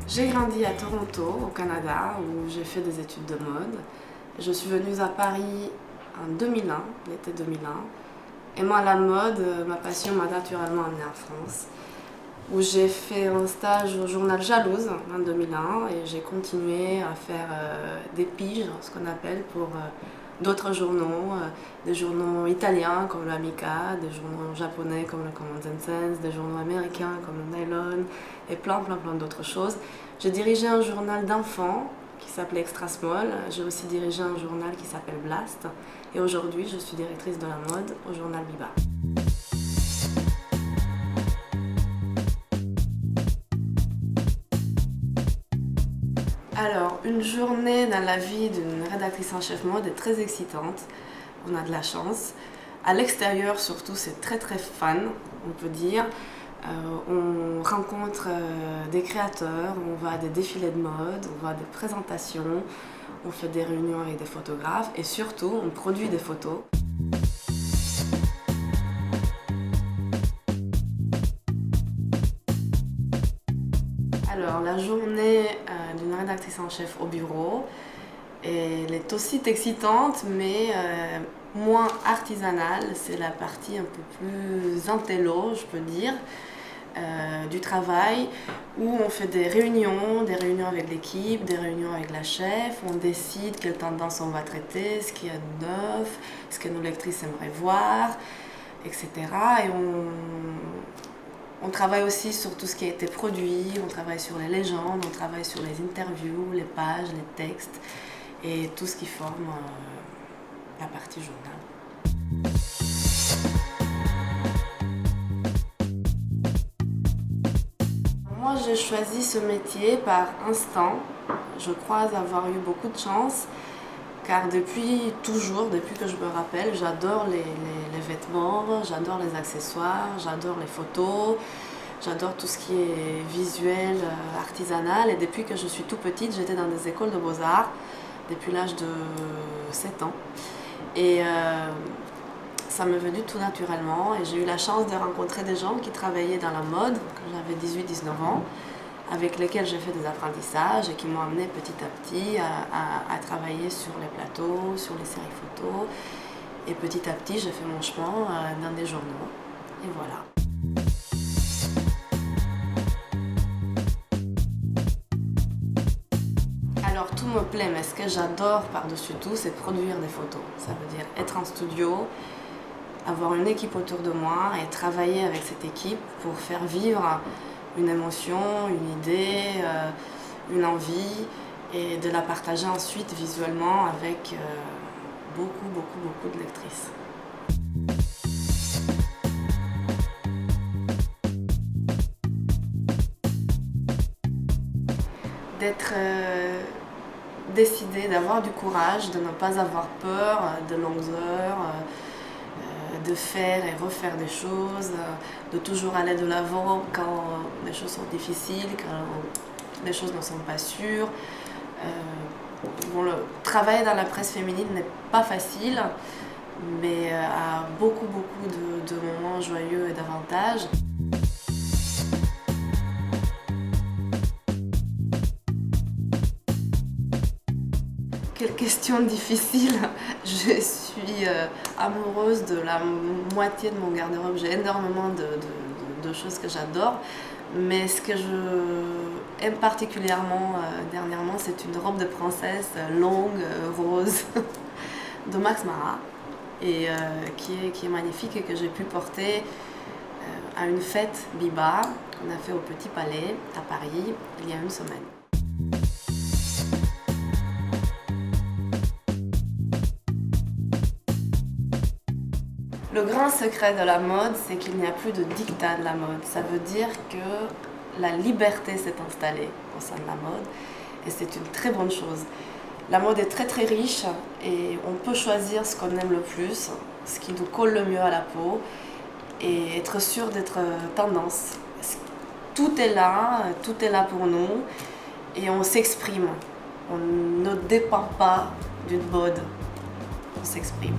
J'ai grandi à Toronto, au Canada, où j'ai fait des études de mode. Je suis venue à Paris en 2001, l'été 2001. Et moi, la mode, ma passion m'a naturellement amenée en France, où j'ai fait un stage au journal Jalouse en 2001 et j'ai continué à faire des piges, ce qu'on appelle, pour d'autres journaux, des journaux italiens comme l'Amica, des journaux japonais comme le Common Sense, des journaux américains comme le Nylon et plein d'autres choses. J'ai dirigé un journal d'enfants qui s'appelait Extra Small. J'ai aussi dirigé un journal qui s'appelle Blast. Et aujourd'hui, je suis directrice de la mode au journal Biba. Alors, une journée dans la vie d'une rédactrice en chef mode est très excitante. On a de la chance. À l'extérieur, surtout, c'est très fun, on peut dire. On rencontre des créateurs, on va à des défilés de mode, on va à des présentations, on fait des réunions avec des photographes et surtout, on produit des photos. Alors, la journée d'une rédactrice en chef au bureau, elle est aussi excitante, mais moins artisanale. C'est la partie un peu plus intello, je peux dire, du travail, où on fait des réunions avec l'équipe, des réunions avec la chef, on décide quelle tendance on va traiter, ce qu'il y a de neuf, ce que nos lectrices aimeraient voir, etc. Et on travaille aussi sur tout ce qui a été produit, on travaille sur les légendes, on travaille sur les interviews, les pages, les textes et tout ce qui forme la partie journal. Moi, j'ai choisi ce métier par instinct. Je crois avoir eu beaucoup de chance, car depuis que je me rappelle, j'adore les vêtements, j'adore les accessoires, j'adore les photos, j'adore tout ce qui est visuel, artisanal. Et depuis que je suis tout petite, j'étais dans des écoles de beaux-arts, depuis l'âge de 7 ans. Et ça m'est venu tout naturellement et j'ai eu la chance de rencontrer des gens qui travaillaient dans la mode quand j'avais 18-19 ans, avec lesquels j'ai fait des apprentissages et qui m'ont amené petit à petit à travailler sur les plateaux, sur les séries photos. Et petit à petit, j'ai fait mon chemin dans des journaux. Et voilà. Alors tout me plaît, mais ce que j'adore par-dessus tout, c'est produire des photos. Ça veut dire être en studio, avoir une équipe autour de moi et travailler avec cette équipe pour faire vivre une émotion, une idée, une envie et de la partager ensuite visuellement avec beaucoup de lectrices. D'être décidée, d'avoir du courage, de ne pas avoir peur de longues heures, de faire et refaire des choses, de toujours aller de l'avant quand les choses sont difficiles, quand les choses ne sont pas sûres. Le travail dans la presse féminine n'est pas facile, mais a beaucoup de moments joyeux et d'avantages. Quelle question difficile. Je suis amoureuse de la moitié de mon garde-robe. J'ai énormément de choses que j'adore. Mais ce que je aime particulièrement dernièrement, c'est une robe de princesse longue, rose, de Max Mara, et qui est magnifique et que j'ai pu porter à une fête Biba qu'on a fait au Petit Palais à Paris il y a une semaine. Le grand secret de la mode, c'est qu'il n'y a plus de dictat de la mode. Ça veut dire que la liberté s'est installée au sein de la mode et c'est une très bonne chose. La mode est très riche et on peut choisir ce qu'on aime le plus, ce qui nous colle le mieux à la peau et être sûr d'être tendance. Tout est là pour nous et on s'exprime. On ne dépend pas d'une mode, on s'exprime.